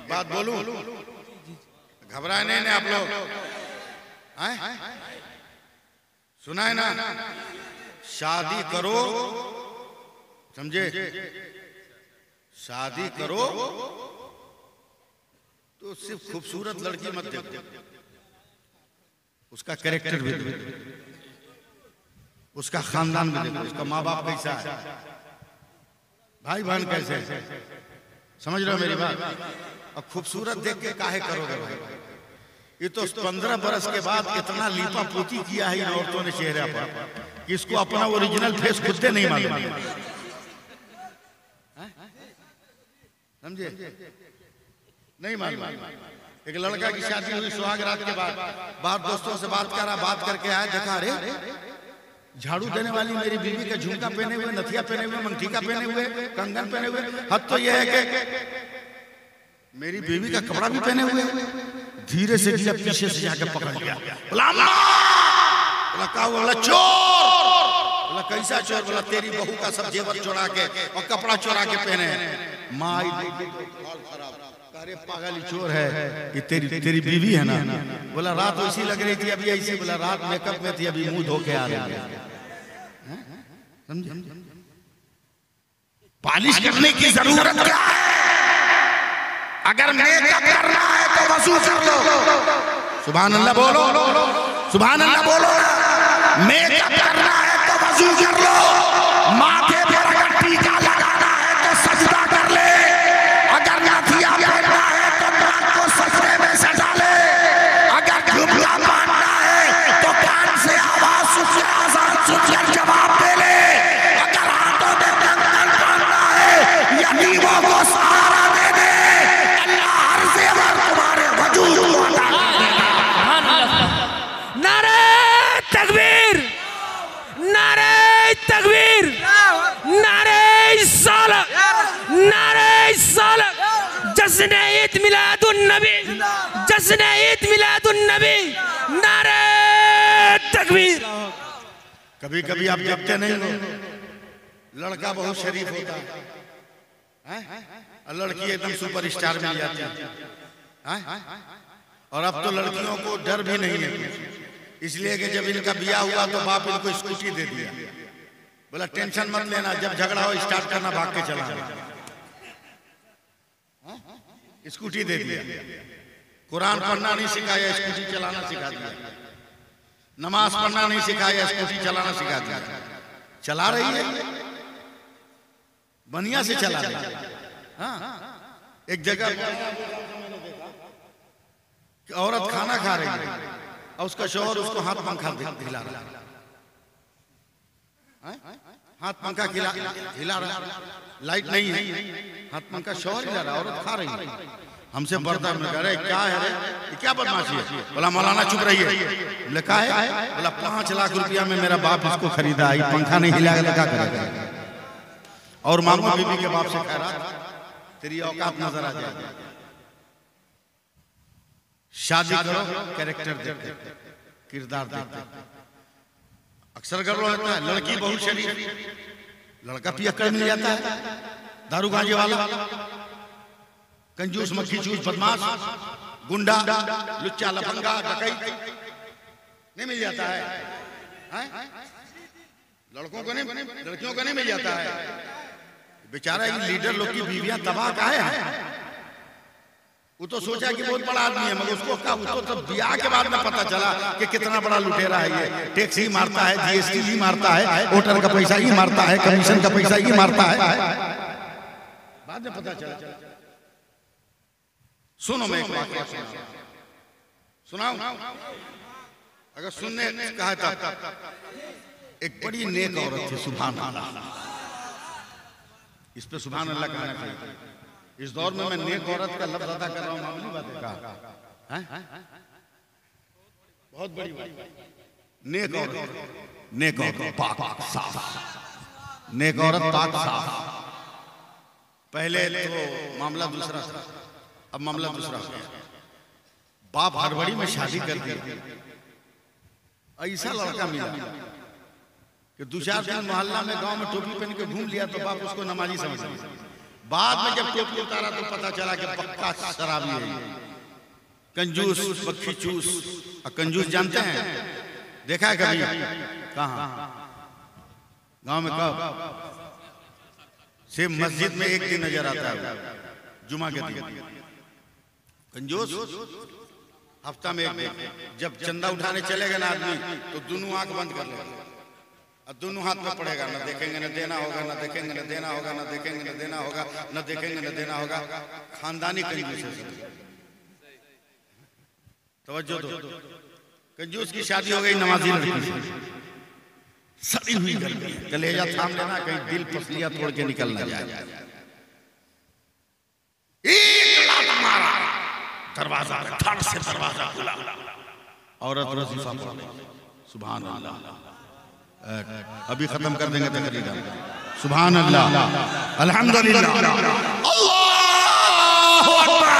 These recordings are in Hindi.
बात बोलूं, घबराए नहीं आप लोग, सुना है ना? शादी करो, समझे? शादी करो तो सिर्फ खूबसूरत लड़की मत देखो, उसका कैरेक्टर भी देखो, उसका खानदान भी देखो, उसका माँ बाप कैसा है, भाई बहन कैसे है, समझ रहे हो मेरी बात? और खूबसूरत देख के काहे करोगे भाई? ये तो 15 बरस के बाद इतना लीपा पोती किया है इन औरतों ने चेहरे पर कि इसको अपना ओरिजिनल फेस खुद से नहीं मालूम, समझे? नहीं मालूम। एक लड़का की शादी हुई, सुहाग रात के बाद बाहर दोस्तों से बात कर रहा, बात करके आया, देखा अरे झाड़ू देने वाली मेरी बीवी का झुमका पहने हुए, नथिया पहने हुए, मंगटीका पहने हुए, कंगन पहने हुए, हद तो यह है कि मेरी बीवी का कपड़ा भी पहने हुए। धीरे से गया, पीछे से जाकर पकड़ लिया, बोला चोर। बोला कैसा चोर? बोला तेरी बहू का सब जेवर चुरा के और कपड़ा चुरा के पहने। माई अरे पागल चोर है ये, तेरी बीवी है ना? बोला रात ऐसी लग रही थी, अभी ऐसी। बोला रात मेकअप में थी, अभी मुंह धो के आ रही है। समझे? पॉलिश करने की जरूरत क्या है? अगर मेकअप करना है तो वसूल कर लो। सुभान अल्लाह बोलो, सुभान अल्लाह बोलो। मेकअप करना है तो वसूल कर लो। माथे पर अगर टीका लगाना है तो सजदा कर ले। अगर नथिया पहनना है तो नाक को सजदे में सजा ले। अगर झुमका पहनना है तो कान से आवाज सुनकर जवाब दे ले। अगर हाथों में कंगन पहनना है या नींबों को सहारा दे दे, अल्लाह हर जेवर तुम्हारे वजूद को अता करेगा। नारे तकबीर, नारे तकबीर, नारे सालक, नारे सालक। जश्न ईद मिलादुन नबी, जश्न ईद मिलादुन नबी, नारे तकबीर। कभी कभी आप देखते नहीं हो, लड़का बहुत शरीफ होता है और लड़की एकदम सुपरस्टार मिल जाती है। और अब तो लड़कियों को डर भी नहीं है, इसलिए कि जब इनका ब्याह हुआ तो बाप इनको स्कूटी दे दिया। बोला टेंशन मत लेना, जब झगड़ा हो स्टार्ट करना, भाग के चला। स्कूटी दे दिया। कुरान पढ़ना नहीं सिखाया, स्कूटी चलाना सिखा दिया। नमाज पढ़ना नहीं सिखाया, स्कूटी चलाना सिखा दिया। चला रही है, बढ़िया से चला रही है। एक जगह औरत खाना खा रही है और उसका शौहर उसको हाथ पंखा हिला रहा है, हाथ पंखा हिला रहा है। लाइट नहीं है, हाथ पंखा शौहर हिला रहा, औरत खा रही है। हमसे बढ़ता है, कह रहे क्या है रे, ये क्या बदमाशी है? बोला मौलाना चुप रही है। बोले क्या है? बोला 5 लाख रुपया में मेरा बाप इसको खरीदा, ये पंखा नहीं हिलाएगा क्या करेगा? और मामू बीबी के बाप से कह रहा तेरी औकात नजर आ जाएगी। शादी करो कैरेक्टर देखते, किरदार देखते। अक्सर गड़बड़ होता है, लड़की बहुत शरीफ, लड़का पियक्कड़ मिल जाता है, दारू गांजे वाला, कंजूस मक्खी चूस बदमाश, गुंडा, लुच्चा लफंगा, डकैत नहीं मिल जाता है। लड़कों को नहीं, लड़कियों को नहीं मिल जाता है। बेचारा ये लीडर लोग की बीवियां तबाह काहे हैं? वो तो सोचा कि बहुत बड़ा आदमी है, मगर उसको तो ब्याह के बाद में पता चला कि कितना बड़ा लुटेरा है ये। टैक्स ही मारता है, जीएसटी ही मारता है, वोटर का पैसा ही मारता है, कमीशन का पैसा ही मारता है। बाद में पता चला। सुनो मैं एक बात सुनाऊं, अगर सुनने कहा था। एक बड़ी नेक औरत थी, सुभान अल्लाह। इस पे सुभान अल्लाह कहना चाहिए। इस दौर में मैं नेक औरत का लफ्ज अदा कर रहा हूँ, मामूली बात है। बहुत बड़ी बात। नेक औरत, नेक औरत पाक साफ, नेक औरत पाक साफ। पहले तो मामला दूसरा था, अब मामला दूसरा हो गया। बाप हड़बड़ी में शादी कर दिया। ऐसा लड़का मिला कि 2-4 दिन मोहल्ला में गांव में टोपी पहन के घूम लिया तो बाप उसको नमाजी समझ लिया। बाद में जब टोपी उतारा तो पता चला कि पक्का शराबी है, कंजूस, बख्शी चूस। और कंजूस जानते हैं, देखा है कभी? कहाँ? गांव में कब? सिर्फ मस्जिद में एक दिन नजर आता है, जुमा के दिन। कंजूस हफ्ता में एक दिन। जब चंदा उठाने चलेगा ना आदमी तो दोनों आंख बंद कर लेगा और दोनों हाथ में पड़ेगा, न देखेंगे न देना होगा, न देखेंगे न देना होगा, न देखेंगे न देना होगा, न देखेंगे न देना होगा। खानदानी कंजूस है। तवज्जो दो, कंजूस की शादी हो गई नमाजी लड़की से, सड़ी हुई गर्मी, कलेजा थाम लेना कहीं दिल पसलियां तोड़ के निकल ना जाए। एक लात मारा, दरवाजा धड़ से दरवाजा खुला, औरत वजीफा पढ़ रही। सुभान अल्लाह। अभी खत्म कर देंगे तकरीर। सुभान अल्लाह, अल्हम्दुलिल्लाह, अल्लाहु अकबर।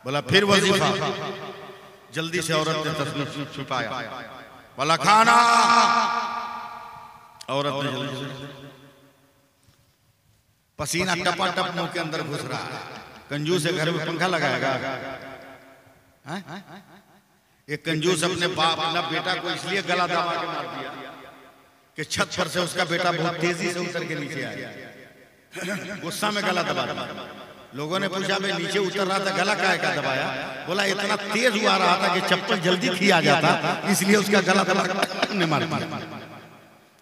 बोला फिर वजीफा। जल्दी से औरत ने तस्बीह छुपाया, बोला खाना। औरत ने जल्दी से, पसीना टपाटप मुंह के अंदर घुस रहा है। कंजूस है, घर में पंखा लगाएगा? एक कंजूस अपने बाप अपना बेटा को इसलिए गला दबा के मार दिया कि छत पर से उसका बेटा बहुत तेजी से उतर के नीचे आया, गुस्सा में गला दबा दिया। लोगों ने पूछा भाई नीचे उतर रहा था, गला काहे का दबाया? बोला इतना तेज हुआ रहा था कि चप्पल जल्दी खिया जाता, इसलिए उसका गला दबा ने मार दिया।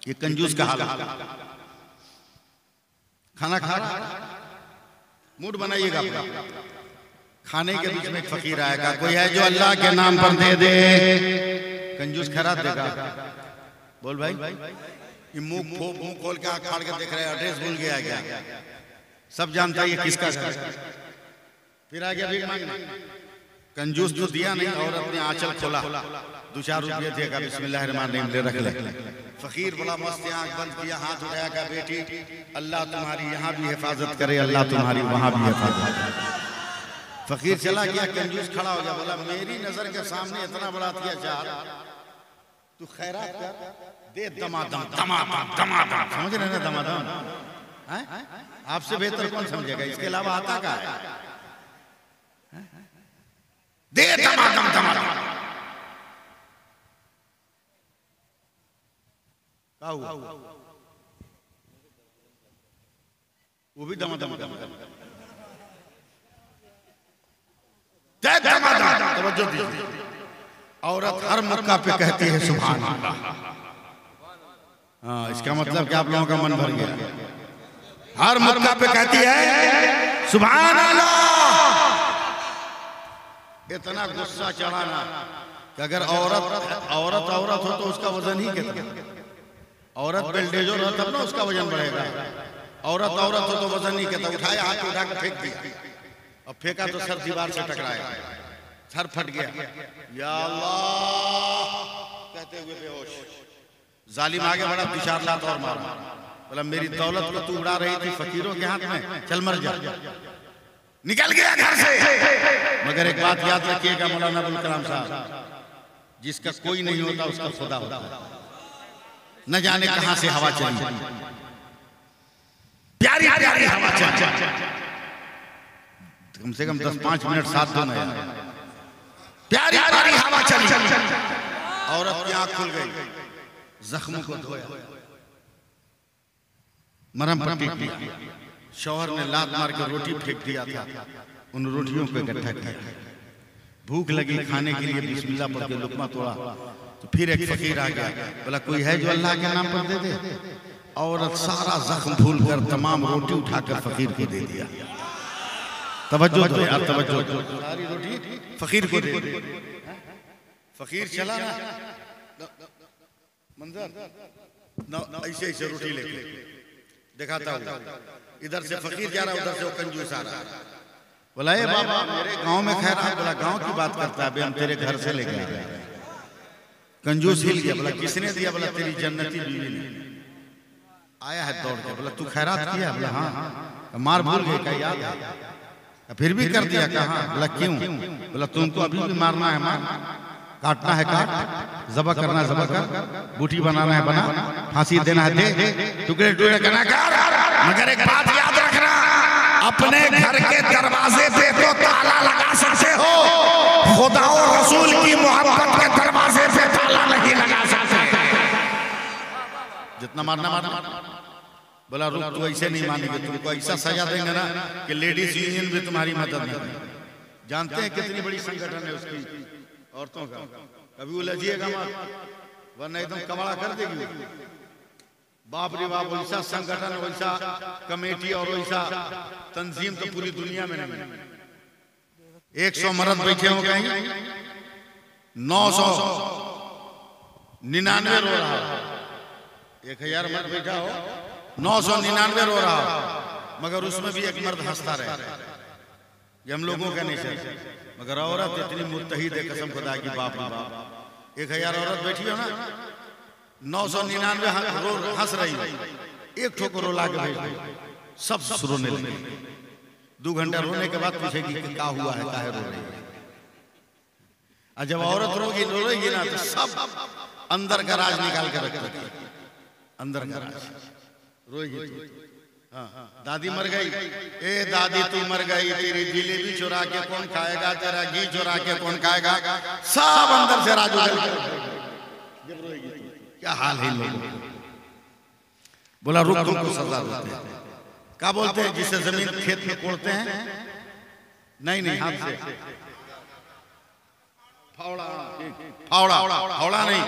ये कंजूस का हाल। खाना खा रहा, मूड बनाइएगा अपना। खाने के बीच में एक फकीर आएगा, कोई है जो अल्लाह के नाम पर दे दे। कंजूस खैरात देगा। बोल भाई, ये मुंह खोल के आँख फाड़ के देख रहे हैं, एड्रेस भूल गया क्या? सब जानता है ये किसका है। फिर आ गया भीख मांगने। कंजूस तो दिया नहीं, और अपने आंचल खोला, 2-4 रुपये थे, बिस्मिल्लाहिर्रहमानिर्रहीम ले रख ले। फकीर बड़ा मस्त आंख बंद किया, हाथ उठाया, कहा बेटी अल्लाह तुम्हारी यहाँ भी हिफाजत करे, अल्लाह तुम्हारी वहां भी हिफाजत करे। फकीर चला गया, कंजूस खड़ा हो गया, बोला मेरी नजर के सामने इतना बड़ा अत्याचार, तू खैरात कर दे। दमादम दमादम दमादम, समझ रहे ना? दमादम आपसे बेहतर कौन समझेगा? इसके अलावा आता का है? दे दमादम दमादम। क्या हुआ? वो भी दमादम दे दमादम। तवज्जो दीजिए, औरत हर मौका पे कहती है सुभान अल्लाह। हाँ, इसका मतलब कि आप लोगों का मन भर गया। हर मौका पे कहती है सुभान अल्लाह। इतना गुस्सा चढ़ाना कि अगर औरत हो तो उसका वजन ही कितना? औरत बेल्डेजर हो तब ना उसका वजन बढ़ेगा। औरत हो तो वजन ही कितना? उठाया, हाथ उठा के फेंक दिया, और फेंका तो सर दीवार से टकराया, सर फट गया। या अल्लाह कहते हुए बेहोश। जालिम आगे बढ़ा, 2-4 लात और मारा। बोला मेरी दौलत को तू उड़ा रही थी फकीरों के हाथ में, चल मर जा। निकल गया घर से। मगर एक बात याद रखिएगा मौलाना अबुल कलाम साहब, जिसका कोई नहीं होता उसका खुदा होता है। न जाने कहां से हवा चली, प्यारी प्यारी हवा चली, कम से कम 10-5 मिनट साथ दो ना, प्यारी प्यारी हवा चली। औरत की आंख खुल गई, जख्मों को धोया, मरहम पट्टी की। शौहर ने लात मार के रोटी फेंक दिया था, उन रोटियों को इकट्ठा किया। भूख लगी, खाने के लिए बिस्मिल्लाह पढ़ के लुकमा तोड़ा, तो फिर एक फकीर आ गया, बोला कोई है जो अल्लाह के नाम पर दे दे। औरत सारा जख्म भूल कर तमाम रोटी उठाकर फकीर को दे दिया। तवज्जो दो यार, तवज्जो दो। सारी रोटी फकीर को दे दी। फकीर चला ना, मंजर ऐसे ऐसे रोटी लेके दिखाता हूँ, इधर से फकीर जा रहा, उधर से वो कंजूस आ रहा। बोला ए बाबा मेरे गांव में खैर है। बोला गांव की बात करता है, हम तेरे घर से लेके आए। कंजूस हिल गया, बोला किसने दिया? बोला तेरी जन्नती बीवी ने। आया है दौड़ के, बोला तू खैरात किया? बोला हाँ। मार भूल गए क्या? याद है? फिर भी कर दिया। कहा? बोला क्यों? बोला तुमको अभी भी मारना है मार, काटना है काट, ज़बह करना है ज़बह कर, बूटी बनाना है बना, फांसी देना है दे, टुकड़े टुकड़े करना कर। मगर एक बात याद रखना, अपने घर के दरवाजे पे तो ताला लगा सकते हो, खुदा और रसूल की मोहब्बत के दरवाजे पे ताला नहीं लगा सकते। जितना मारना मारना। बोला रुक, तू ऐसे नहीं मानेंगे, तुमको ऐसा सजा देंगे ना कि लेडीज यूनियन भी तुम्हारी मदद नहीं करेगी। जानते हैं कितनी बड़ी संगठन है उसकी औरतों का। कभी उलझिएगा मत, वरना एकदम कबाड़ा कर देगी। बाप रे बाप, वैसा संगठन, वैसा कमेटी और वैसा तंजीम तो पूरी दुनिया में नहीं। 100 मर्द बैठे हो कहीं, 999 रो रहा है। 1000 मर्द बैठा हो, 999 रो रहा हो, मगर उसमें भी एक मर्द हंसता रहे। ये हम लोगों का नहीं चाहिए। मगर औरत इतनी मुत्तहिद है, कसम खुदा की, बाप रे बाप। 1000 औरत बैठी हो ना, 999 हंस रही है, एक ठोको रोला के भेज दो, सब रोने लगे। 2 घंटा रोने के बाद पूछेगी कि क्या हुआ है, काहे रो रही है। और जब औरत रोएगी ना तो सब अंदर का राज निकाल कर रखेगी, अंदर का राज रोएगी। हाँ, दादी मर गई, ए दादी तू मर गई, तेरी जिलेबी चुरा के कौन खाएगा, तेरा घी चुरा के कौन खाएगा, सब अंदर से राज उगल कर। क्या हाल है लोगों का। बोला रुक, तुमको सजा देते हैं। क्या बोलते हैं जिसे जमीन खेत में कोड़ते हैं? नहीं नहीं, हाथ से फावड़ा, फावड़ा फावड़ा नहीं,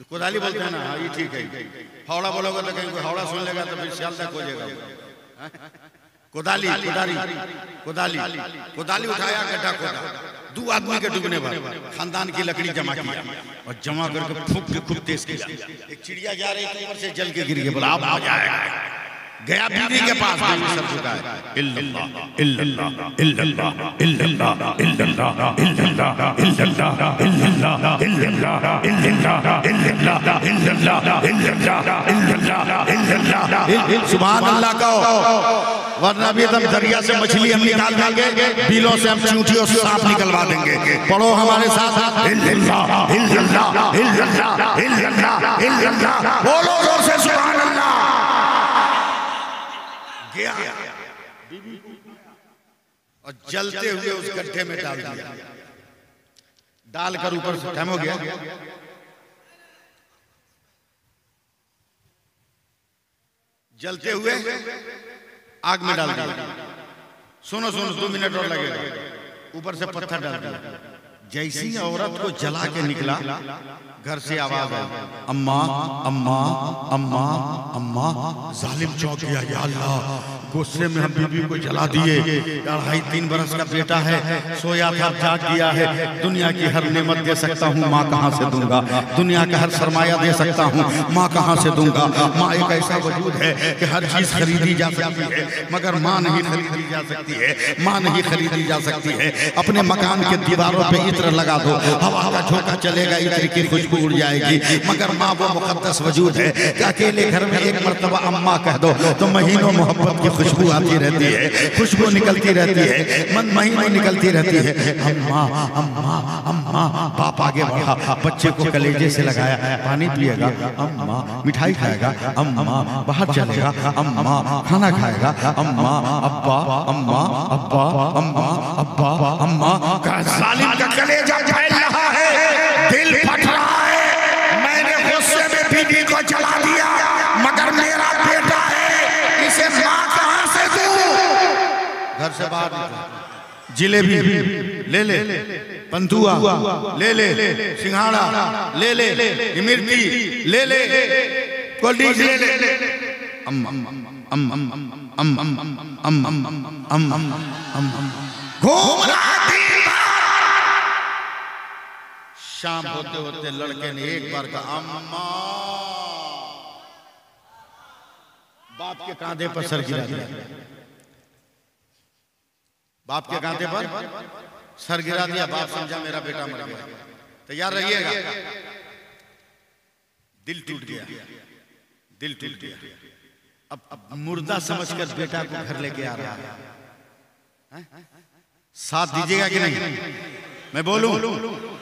कोदाली बोलते हैं ना। हाँ ये ठीक है। फावड़ा बोलोगे तो कहीं कोई हावड़ा सुन लेगा तो फिर सियाल तक हो जाएगा। कोदाली कोदाली कोदाली कोदाली उठाया, गड्ढा खोदा, 2 आदमी के डूबने पर खानदान की लकड़ी जमा किया और जमा करके फूंक के खूब तेज किया। एक चिड़िया जा रही थी, ऊपर से जल के गिर गई। बोला अब आ जाएगा। गया बीवी के पास, बीवी सब झुका है, इल्लल्लाह इल्लल्लाह इल्लल्लाह इल्लल्लाह इल्लल्लाह इल्लल्लाह इल्लल्लाह इल्लल्लाह इल्लल्लाह इल्लल्लाह इल्लल्लाह इल्लल्लाह। सुभान अल्लाह कहो, वरना भी एकदम दरिया से मछली हम निकाल देंगे, बिलों से हम चूंटी और सांप निकलवा देंगे। पढ़ो हमारे साथ, इल्लल्लाह इल्लल्लाह इल्लल्लाह इल्लल्लाह इल्लल्लाह। बोलो जोर से सुभान अल्लाह। गया और जलते हुए उस गड्ढे में डाल दिया, डालकर ऊपर से टाइम हो गया। जलते हुए आग में डाल दिया। सुनो सुनो, 2 मिनट और लगेगा। ऊपर से पत्थर डाल दिया। जैसी औरत को जला के निकला, घर से आवाज आई, अम्मा अम्मा अम्मा अम्मा। जालिम चौंक गया, या अल्लाह, गुस्से में हम बीवी को जला दिए। 2.5-3 बरस का बेटा है, सोया था, जाग गया है। दुनिया की हर नेमत दे सकता हूँ, माँ कहाँ से दूंगा। दुनिया का हर सरमाया दे सकता हूँ, माँ कहाँ से दूंगा। माँ एक ऐसा वजूद है कि हर चीज खरीदी जा सकती है, मगर माँ नहीं खरीदी जा सकती है। माँ नहीं खरीदी जा सकती है। अपने मकान के दीवारों पे इत्र लगा दो, हवा का झोंका चलेगा, इत्र की खुशबू उड़ जाएगी। मगर माँ वो मुकद्दस वजूद है कि अकेले घर में एक मर्तबा अम्मा कह दो तो महीनों मोहब्बत की खुशबू आती रहती है, खुशबू निकलती रहती है, मन महीनों निकलती रहती है। अम्मा अम्मा अम्मा। बाप आगे बढ़ा, बच्चे को कलेजे से लगाया, पानी पिएगा अम्मा, मिठाई खाएगा अम्मा, बाहर चलेगा अम्मा, खाना खाएगा अम्मा, अब्बा अम्मा अब्बा अम्मा अब्बा अम्मा। जालिम का कलेजा जल रहा है, दिल फट रहा है। मैंने गुस्से में बीवी को जला दिया, मगर मेरा बेटा है, इसे माँ कहाँ से दूं। घर से बाहर जिलेबी ले ले, पंतुआ ले ले, सिंघाड़ा ले ले, इमरती ले ले, कोल्ड ड्रिंक्स ले ले। अम अम अम अम अम अम अम अम अम घूम रहा दिन भर। शाम होते होते लड़के ने एक बार कहा अम्मा। बाप के कांधे पर सर गिरा दिया, बाप के कांधे पर सर गिरा दिया। बाप समझा मेरा बेटा मर गया। तैयार रहिएगा। दिल टूट गया, दिल टूट गया। अब मुर्दा समझकर बेटा को घर लेके आ रहा है, साथ दीजिएगा कि नहीं? मैं बोलूं,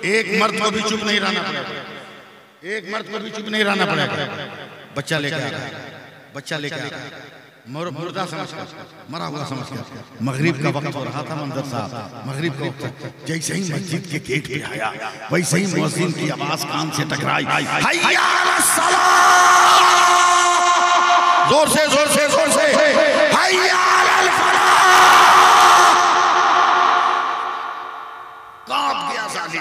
एक मर्द को भी चुप नहीं रहना पड़ेगा, एक मर्द को भी चुप नहीं रहना पड़ेगा। बच्चा लेके आ रहा है, बच्चा लेके आ रहा है, मुर्दा समझकर, मरा हुआ समझकर। मगरिब का वक्त हो रहा था मंजर साहब, मगरिब का वक्त। जैसे ही मस्जिद के गेट पे आया, वैसे ही मुअज्जिन की आवाज कान से टकराई, हैया अलस सलाह, जोर से जोर से जोर से, हैया अलल फलाह। कांप गया साली,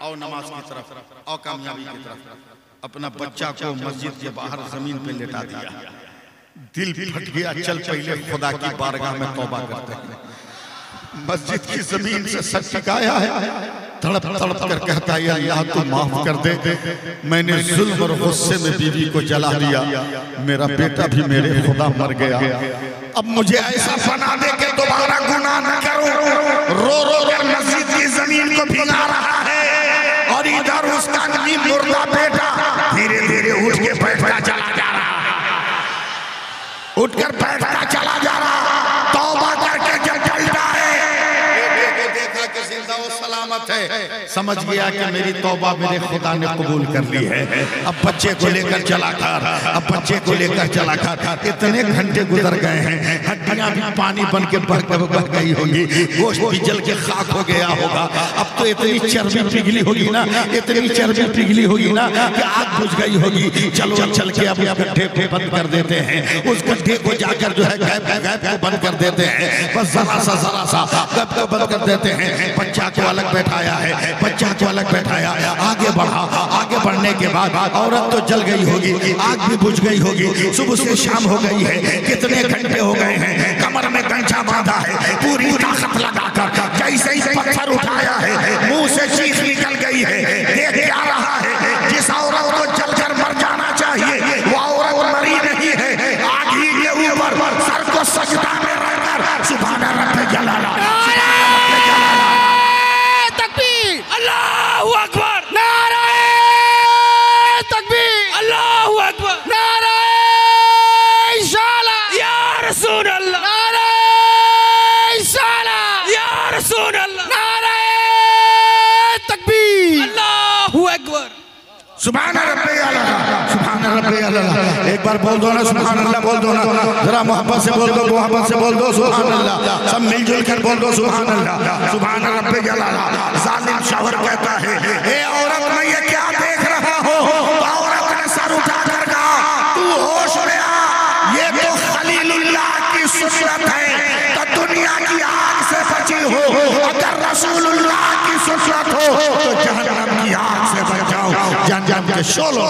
और नमाज की तरफ और कामयाबी की तरफ। अपना बच्चा को मस्जिद के बाहर जमीन पे लेटा दिया, दिल फट गया। चल पहले खुदा की बारगाह में तौबा करते हैं। मस्जिद की जमीन से सर टिकाया है, तड़प तड़प कर कहता है, या अल्लाह तू माफ कर दे, मैंने जुल्म और गुस्से में बीवी को जला दिया, मेरा बेटा भी मेरे खुदा मर गया, अब मुझे ऐसा बना दे कि दोबारा गुनाह न करूं। रो रो कर मस्जिद की जमीन को भिगा रहा है, और इधर उसका मुर्दा बेटा धीरे धीरे उठ के बैठता चला जा रहा, उठकर बैठता चला जा रहा। तौबा करके जब चलता है, बेटे को देखा कि जिंदा और सलामत है, समझ गया कि मेरी तौबा मेरे खुदा ने कबूल कर ली है। अब बच्चे को लेकर चला कर, अब बच्चे को लेकर चला कर। इतने घंटे गुजर गए हैं, हड्डियां भी पानी बन के बह गई होंगी, गोश्त भी जल के खाक हो गया होगा। अब तो इतनी चर्बी पिघली होगी ना, इतनी चर्बी पिघली होगी ना कि आग बुझ गई होगी। चलो चल के अब गड्ढे को बंद कर देते हैं, उस गड्ढे को जाकर जो है गैप को बंद कर देते हैं, बस जरा सा गैप को बंद कर देते हैं। बच्चा को अलग बैठाया है, बच्चा को अलग बैठाया, आगे बढ़ा। आगे बढ़ने के बाद औरत तो जल गई होगी, आग भी बुझ गई होगी। सुबह से शाम हो गई है, कितने घंटे हो गए हैं, कमर में गंजा बांधा है, पूरी ताकत लगाकर जैसे ही पत्थर उठाया है, मुंह से चीख निकल गई है। देख क्या रहा है, जिस औरत को जलकर मर जाना चाहिए वो औरत मरी नहीं है, आग ही के ऊपर सर को सजदा में रखकर सुभान रब्बे जलाला, तकबीर, अल्लाहू अकबर, नारे तकबीर, अल्लाहू अकबर, नारे इशाला, या रसूल अल्लाह, नारे इशाला, या रसूल अल्लाह, नारे तकबीर, अल्लाहू अकबर, सुभान रब्बे आला, सुभान रब्बे आला। एक बार बोल दो ना सुभान अल्लाह, बोल दो ना, जरा मोहब्बत से बोल दो, मोहब्बत से बोल दो सुभान अल्लाह। सब मिलजुल कर बोल दो सुभान अल्लाह, सुभान रब्बे आला। जालिम शौहर कहता है, ए औरत मैं ये क्या देख रहा हूँ? औरत ने सर उठा कर कहा, तू होश में आ, ये तो खलीलुल्लाह की सुन्नत है, तो दुनिया की आग से बची हो। अगर रसूलुल्लाह की सुन्नत हो तो जहन्नम की आग से बचाओ। जान जान के शोलो